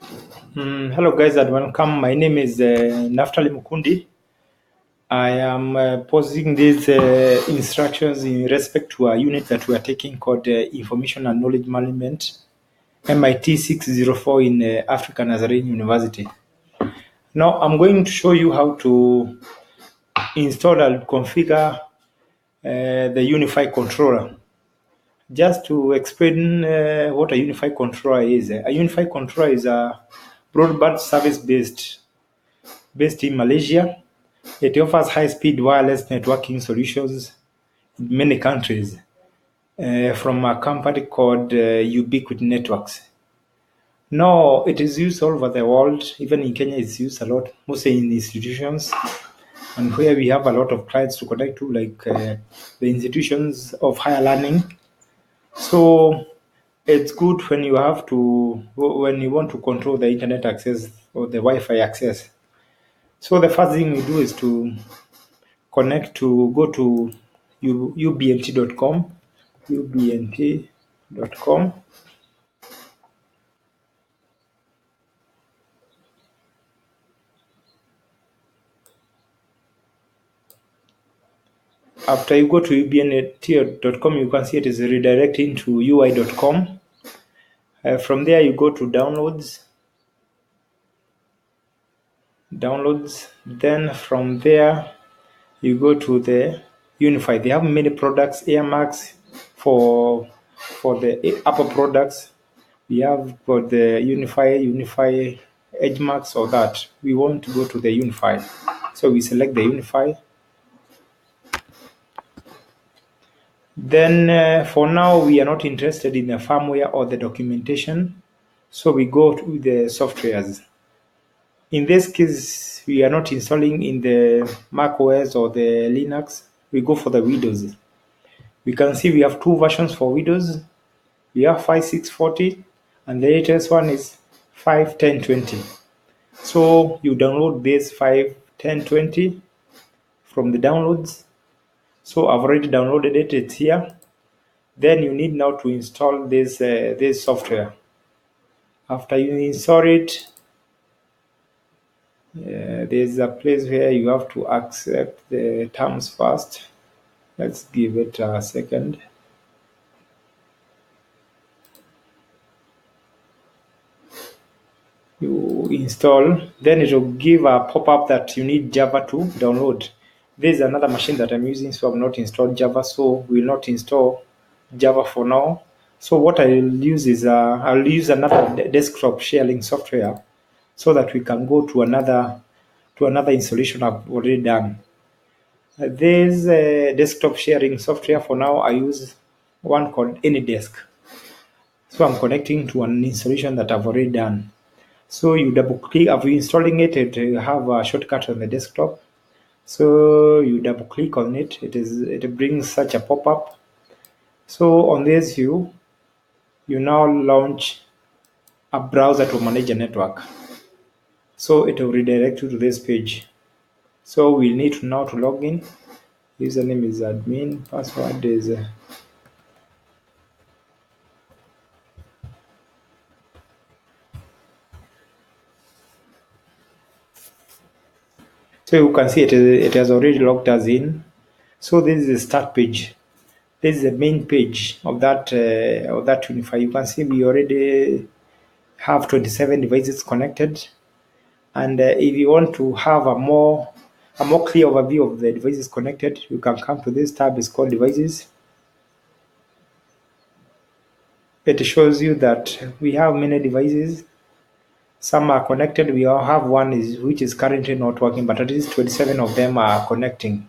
Hello guys and welcome. My name is Naftali Mukundi. I am posting these instructions in respect to a unit that we are taking called Information and Knowledge Management, MIT 604 in African Nazarene University. Now I'm going to show you how to install and configure the Unifi controller. Just to explain what a Unifi controller is. A Unifi controller is a broadband service based in Malaysia. It offers high-speed wireless networking solutions in many countries from a company called Ubiquity Networks. Now, it is used all over the world. Even in Kenya, it's used a lot, mostly in institutions and where we have a lot of clients to connect to, like the institutions of higher learning. So it's good when you want to control the internet access or the Wi-Fi access. So the first thing we do is to go to ubnt.com. After you go to ubnt.com, you can see it is redirecting to ui.com. From there, you go to downloads. Then from there, you go to the Unifi. They have many products, earmarks for the Apple products. We have got the Unifi edge marks or that. We want to go to the Unifi. So we select the Unifi. Then for now, we are not interested in the firmware or the documentation. So we go to the softwares. In this case, we are not installing in the Mac OS or the Linux. We go for the Windows. We can see we have two versions for Windows. We have 5640 and the latest one is 51020. So you download this 51020 from the downloads. So I've already downloaded it, it's here. Then you need now to install this software. After you install it, there's a place where you have to accept the terms first. Let's give it a second. You install, then it will give a pop-up that you need Java to download. There's another machine that I'm using, so I've not installed Java, so we'll not install Java for now. So what I'll use is I'll use another desktop sharing software so that we can go to another installation I've already done. This desktop sharing software for now, I use one called AnyDesk. So I'm connecting to an installation that I've already done. So you double click after installing it, it will have a shortcut on the desktop. So you double click on it, it brings such a pop-up. So on this view, you now launch a browser to manage a network. So it will redirect you to this page. So we'll need to now to log in. Username is admin, password is so you can see it has already logged us in. So this is the start page. This is the main page of that Unifi. You can see we already have 27 devices connected, and if you want to have a more clear overview of the devices connected, you can come to this tab. It's called devices. It shows you that we have many devices. Some are connected. We all have one which is currently not working, but at least 27 of them are connecting.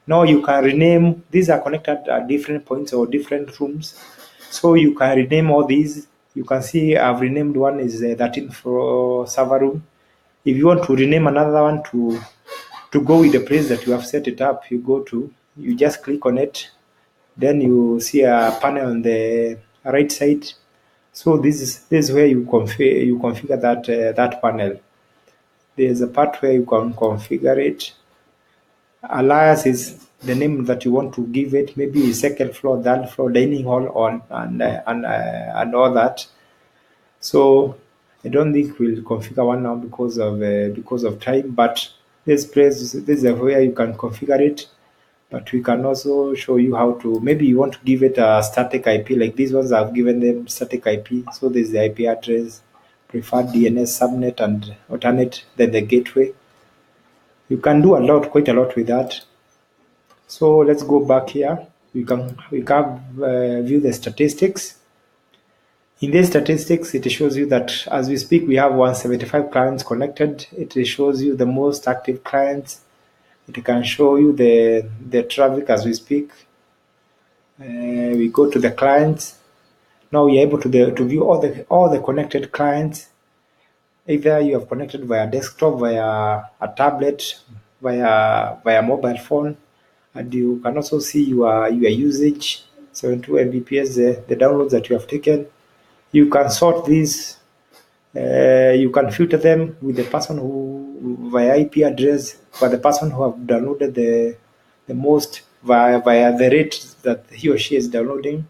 Now you can rename. These are connected at different points or different rooms. So you can rename all these. You can see I've renamed one is 13 for server room. If you want to rename another one to go with the place that you have set it up, you just click on it. Then you see a panel on the right side. So this is where you configure that panel. There's a part where you can configure it. Alias is the name that you want to give it, maybe second floor, third floor, dining hall, and all that. So I don't think we'll configure one now because of time, but this is where you can configure it. But we can also show you how to, maybe you want to give it a static IP, like these ones I've given them static IP. So there's the IP address, preferred DNS subnet, and alternate, then the gateway. You can do quite a lot with that. So let's go back here. We can view the statistics. In these statistics, it shows you that as we speak, we have 175 clients connected. It shows you the most active clients. It can show you the traffic as we speak. We go to the clients. Now we are able to view all the connected clients. Either you have connected via desktop, via a tablet, via mobile phone, and you can also see your usage, 72 Mbps, the downloads that you have taken. You can sort these. You can filter them with the person who via IP address, for the person who have downloaded the most via the rate that he or she is downloading.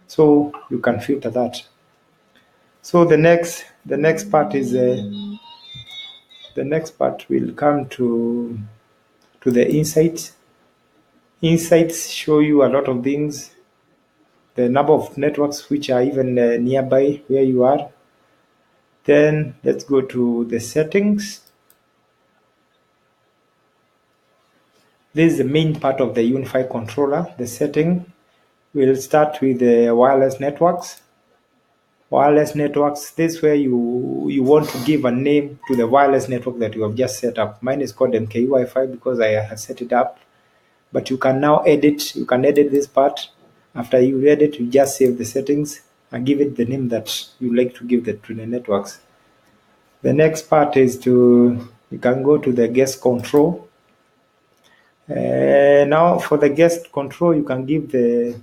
So you can filter that. So the next part is the next part will come to the insights. Insights show you a lot of things, the number of networks which are even nearby where you are. Then let's go to the settings. This is the main part of the Unifi controller, the setting. We'll start with the wireless networks. Wireless networks, this is where you want to give a name to the wireless network that you have just set up. Mine is called MKU Wi-Fi because I have set it up. But you can now edit, this part. After you edit, you just save the settings and give it the name that you like to give to the networks. The next part is you can go to the guest control. Now for the guest control, you can give the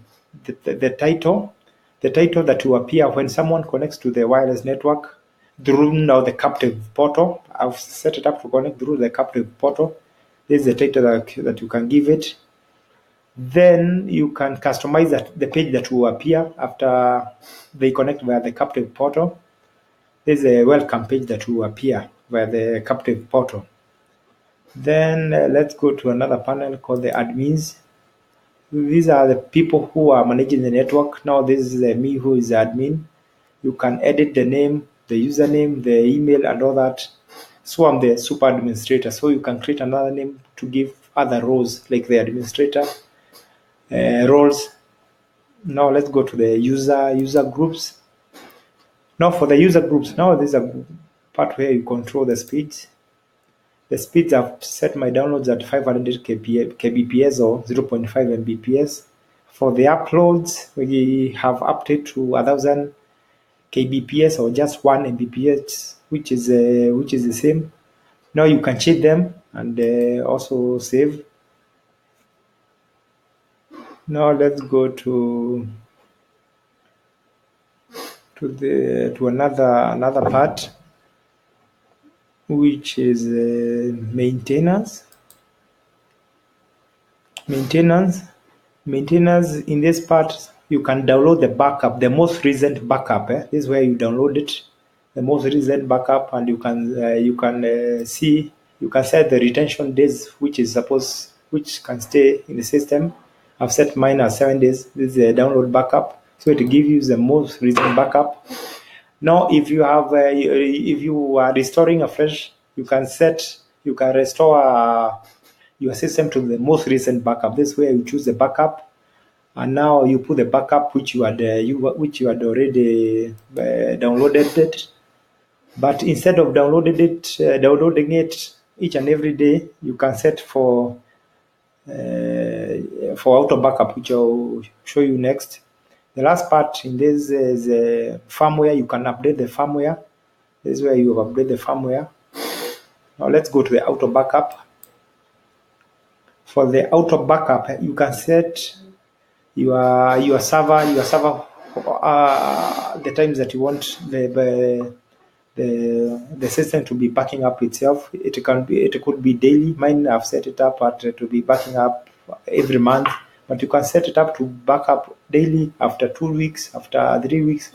title that will appear when someone connects to the wireless network through now the captive portal. I've set it up to connect through the captive portal. This is the title that you can give it. Then you can customize the page that will appear after they connect via the captive portal. There's a welcome page that will appear via the captive portal. Then let's go to another panel called the admins. These are the people who are managing the network. Now this is me who is the admin. You can edit the name, the username, the email, and all that. So I'm the super administrator. So you can create another name to give other roles like the administrator roles. Now let's go to the user groups. Now for the user groups, now there's a part where you control the speeds. The speeds I've set my downloads at 500 kbps or 0.5 mbps. For the uploads, we have update to 1000 kbps or just 1 mbps, which is the same. Now you can cheat them and also save. Now let's go to another part, which is maintenance. Maintenance. In this part, you can download the backup, the most recent backup. This is where you download it, the most recent backup, and you can see, you can set the retention days, which can stay in the system. I've set mine as 7 days. This is a download backup, so it gives you the most recent backup. Now, if you are restoring afresh, you can restore your system to the most recent backup. This way, you choose the backup, and now you put the backup which you had already downloaded it. But instead of downloading it each and every day, you can set for auto backup, which I'll show you next. The last part in this is firmware. You can update the firmware. This is where you update the firmware. Now let's go to the auto backup. For the auto backup, you can set your server the times that you want the system to be backing up itself. It could be daily. Mine, I've set it up to be backing up every month, but you can set it up to back up daily, after 2 weeks, after 3 weeks,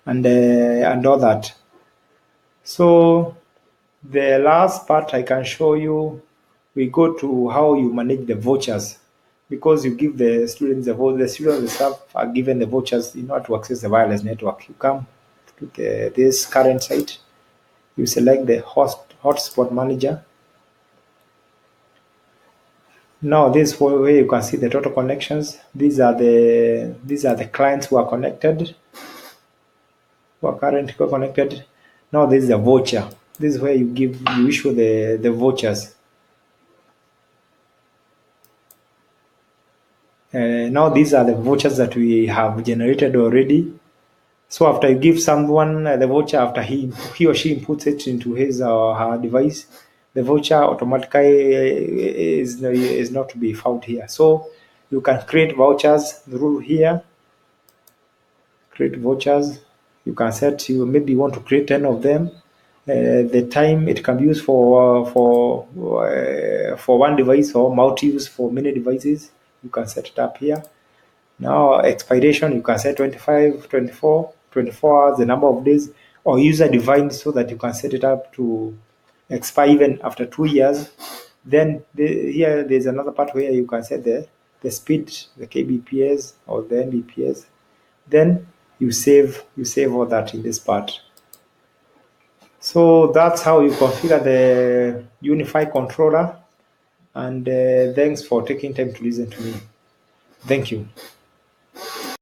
and all that. So the last part I can show you, we go to how you manage the vouchers, because you give the students the students themselves are given the vouchers in order to access the wireless network. You come to this current site, you select the hotspot manager. Now this is where you can see the total connections. These are the clients who are connected, who are currently connected. Now this is a voucher. This is where you issue the vouchers. Now these are the vouchers that we have generated already. So after you give someone the voucher, after he or she inputs it into his or her device, the voucher automatically is not to be found here. So you can create vouchers through here. Create vouchers. You can set, you maybe want to create 10 of them. The time it can be used for one device or multi-use for many devices. You can set it up here. Now expiration, you can set 25, 24, 24 hours, the number of days, or user defined, so that you can set it up to expire even after 2 years. Then here there's another part where you can set the speed, the kbps or the mbps. Then you save all that in this part. So that's how you configure the Unifi controller. And thanks for taking time to listen to me. Thank you.